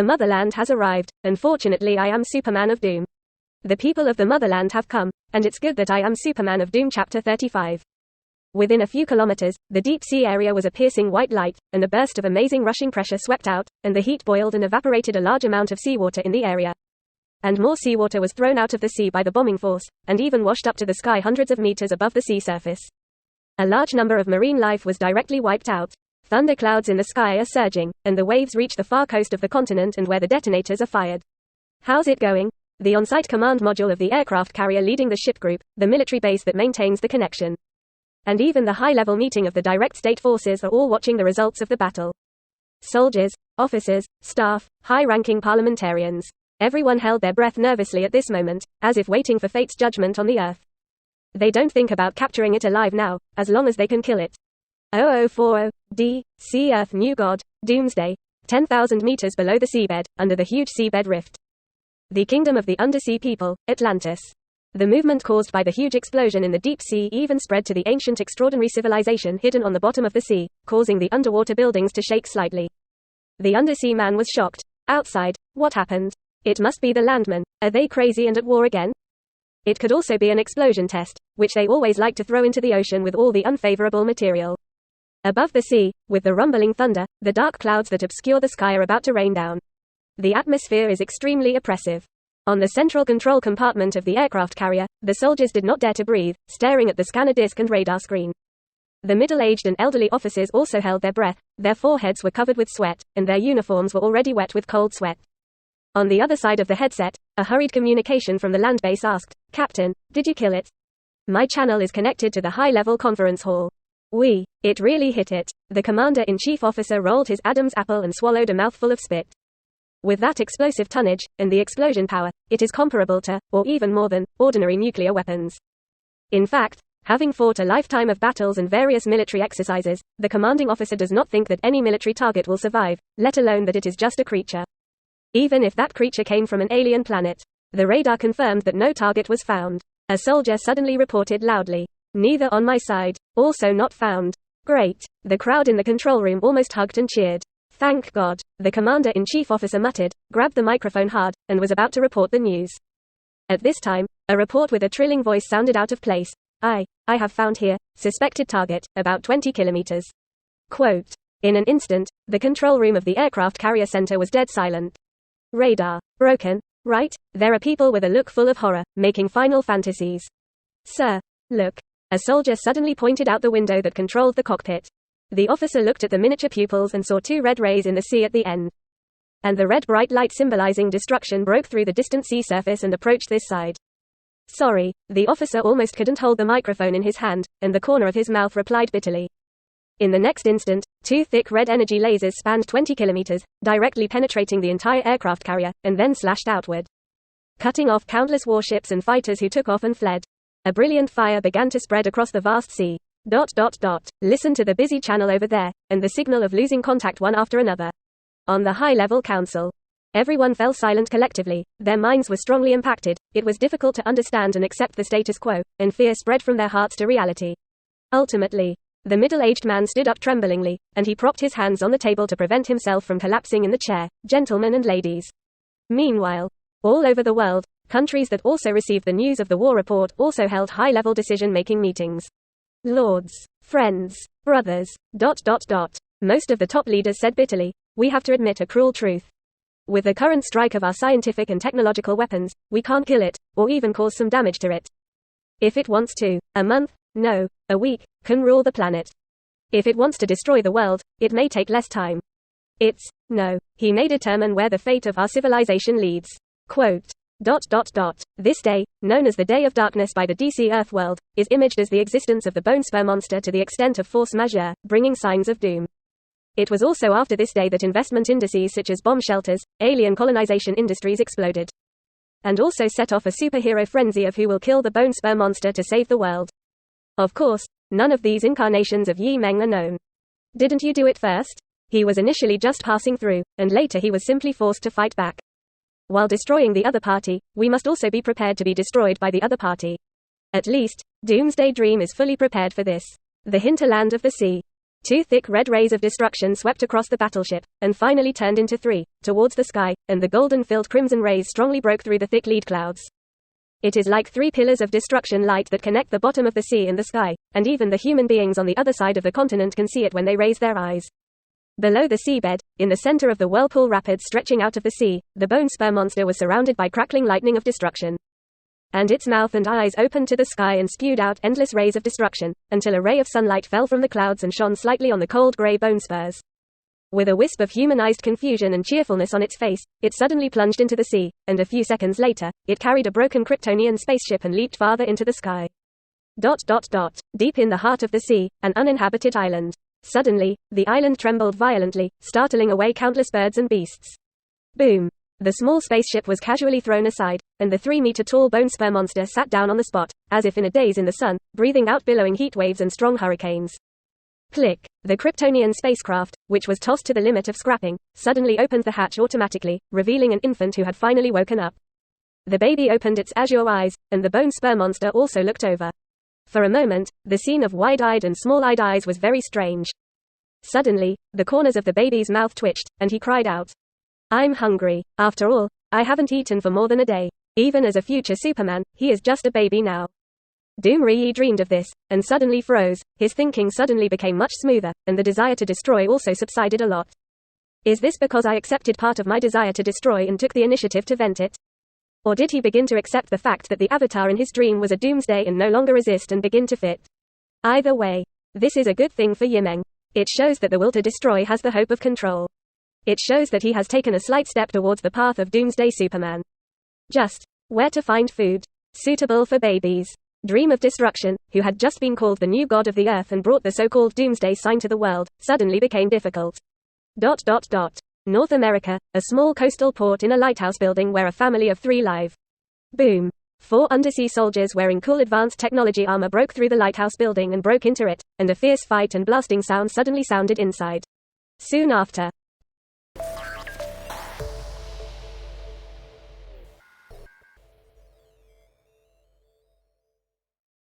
The Motherland has arrived, and fortunately I am Superman of Doom. The people of the Motherland have come, and it's good that I am Superman of Doom. Chapter 35. Within a few kilometers, the deep sea area was a piercing white light, and a burst of amazing rushing pressure swept out, and the heat boiled and evaporated a large amount of seawater in the area. And more seawater was thrown out of the sea by the bombing force, and even washed up to the sky hundreds of meters above the sea surface. A large number of marine life was directly wiped out. Thunderclouds in the sky are surging, and the waves reach the far coast of the continent and where the detonators are fired. How's it going? The on-site command module of the aircraft carrier leading the ship group, the military base that maintains the connection. And even the high-level meeting of the direct state forces are all watching the results of the battle. Soldiers, officers, staff, high-ranking parliamentarians. Everyone held their breath nervously at this moment, as if waiting for fate's judgment on the Earth. They don't think about capturing it alive now, as long as they can kill it. 0040, Sea Earth New God, Doomsday, 10,000 meters below the seabed, under the huge seabed rift. The kingdom of the undersea people, Atlantis. The movement caused by the huge explosion in the deep sea even spread to the ancient extraordinary civilization hidden on the bottom of the sea, causing the underwater buildings to shake slightly. The undersea man was shocked. Outside, what happened? It must be the landmen. Are they crazy and at war again? It could also be an explosion test, which they always like to throw into the ocean with all the unfavorable material. Above the sea, with the rumbling thunder, the dark clouds that obscure the sky are about to rain down. The atmosphere is extremely oppressive. On the central control compartment of the aircraft carrier, the soldiers did not dare to breathe, staring at the scanner disc and radar screen. The middle-aged and elderly officers also held their breath, their foreheads were covered with sweat, and their uniforms were already wet with cold sweat. On the other side of the headset, a hurried communication from the land base asked, "Captain, did you kill it? My channel is connected to the high-level conference hall." It really hit it. The commander-in-chief officer rolled his Adam's apple and swallowed a mouthful of spit. With that explosive tonnage, and the explosion power, it is comparable to, or even more than, ordinary nuclear weapons. In fact, having fought a lifetime of battles and various military exercises, the commanding officer does not think that any military target will survive, let alone that it is just a creature. Even if that creature came from an alien planet. The radar confirmed that no target was found. A soldier suddenly reported loudly, "Neither on my side. Also not found." Great. The crowd in the control room almost hugged and cheered. Thank God, the commander-in-chief officer muttered, grabbed the microphone hard, and was about to report the news. At this time, a report with a trilling voice sounded out of place. I have found here, suspected target, about 20 kilometers. Quote. In an instant, the control room of the aircraft carrier center was dead silent. Radar. Broken, right? There are people with a look full of horror, making Final Fantasies. Sir, look. A soldier suddenly pointed out the window that controlled the cockpit. The officer looked at the miniature pupils and saw two red rays in the sea at the end. And the red bright light symbolizing destruction broke through the distant sea surface and approached this side. Sorry, the officer almost couldn't hold the microphone in his hand, and the corner of his mouth replied bitterly. In the next instant, two thick red energy lasers spanned 20 kilometers, directly penetrating the entire aircraft carrier, and then slashed outward, cutting off countless warships and fighters who took off and fled. A brilliant fire began to spread across the vast sea. Listen to the busy channel over there, and the signal of losing contact one after another. On the high-level council. Everyone fell silent collectively, their minds were strongly impacted, it was difficult to understand and accept the status quo, and fear spread from their hearts to reality. Ultimately, the middle-aged man stood up tremblingly, and he propped his hands on the table to prevent himself from collapsing in the chair. Gentlemen and ladies. Meanwhile, all over the world, countries that also received the news of the war report also held high-level decision-making meetings. Lords, friends, brothers, Most of the top leaders said bitterly, we have to admit a cruel truth. With the current strike of our scientific and technological weapons, we can't kill it, or even cause some damage to it. If it wants to, a month, no, a week, can rule the planet. If it wants to destroy the world, it may take less time. He may determine where the fate of our civilization leads. Quote. This day, known as the Day of Darkness by the DC Earth world, is imaged as the existence of the bone spur monster to the extent of force majeure, bringing signs of doom. It was also after this day that investment indices such as bomb shelters, alien colonization industries exploded. And also set off a superhero frenzy of who will kill the bone spur monster to save the world. Of course, none of these incarnations of Yi Meng are known. Didn't you do it first? He was initially just passing through, and later he was simply forced to fight back. While destroying the other party, we must also be prepared to be destroyed by the other party. At least, Doomsday Dream is fully prepared for this. The hinterland of the sea. Two thick red rays of destruction swept across the battleship, and finally turned into three, towards the sky, and the golden-filled crimson rays strongly broke through the thick lead clouds. It is like three pillars of destruction light that connect the bottom of the sea and the sky, and even the human beings on the other side of the continent can see it when they raise their eyes. Below the seabed, in the center of the whirlpool rapids stretching out of the sea, the bone spur monster was surrounded by crackling lightning of destruction. And its mouth and eyes opened to the sky and spewed out endless rays of destruction, until a ray of sunlight fell from the clouds and shone slightly on the cold gray bone spurs. With a wisp of humanized confusion and cheerfulness on its face, it suddenly plunged into the sea, and a few seconds later, it carried a broken Kryptonian spaceship and leaped farther into the sky. Deep in the heart of the sea, an uninhabited island. Suddenly, the island trembled violently, startling away countless birds and beasts. Boom! The small spaceship was casually thrown aside, and the 3-meter-tall bone spur monster sat down on the spot, as if in a daze in the sun, breathing out billowing heat waves and strong hurricanes. Click. The Kryptonian spacecraft, which was tossed to the limit of scrapping, suddenly opened the hatch automatically, revealing an infant who had finally woken up. The baby opened its azure eyes, and the bone spur monster also looked over. For a moment, the scene of wide-eyed and small-eyed eyes was very strange. Suddenly, the corners of the baby's mouth twitched, and he cried out, "I'm hungry. After all, I haven't eaten for more than a day. Even as a future Superman, he is just a baby now." Doom dreamed of this, and suddenly froze. His thinking suddenly became much smoother, and the desire to destroy also subsided a lot. Is this because I accepted part of my desire to destroy and took the initiative to vent it? Or did he begin to accept the fact that the avatar in his dream was a doomsday and no longer resist and begin to fit? Either way, this is a good thing for Meng. It shows that the will to destroy has the hope of control. It shows that he has taken a slight step towards the path of Doomsday Superman. Just where to find food suitable for babies. Dream of Destruction, who had just been called the new god of the earth and brought the so-called Doomsday sign to the world, suddenly became difficult. North America, a small coastal port in a lighthouse building where a family of 3 live. Boom. 4 undersea soldiers wearing cool advanced technology armor broke through the lighthouse building and broke into it, and a fierce fight and blasting sound suddenly sounded inside. Soon after,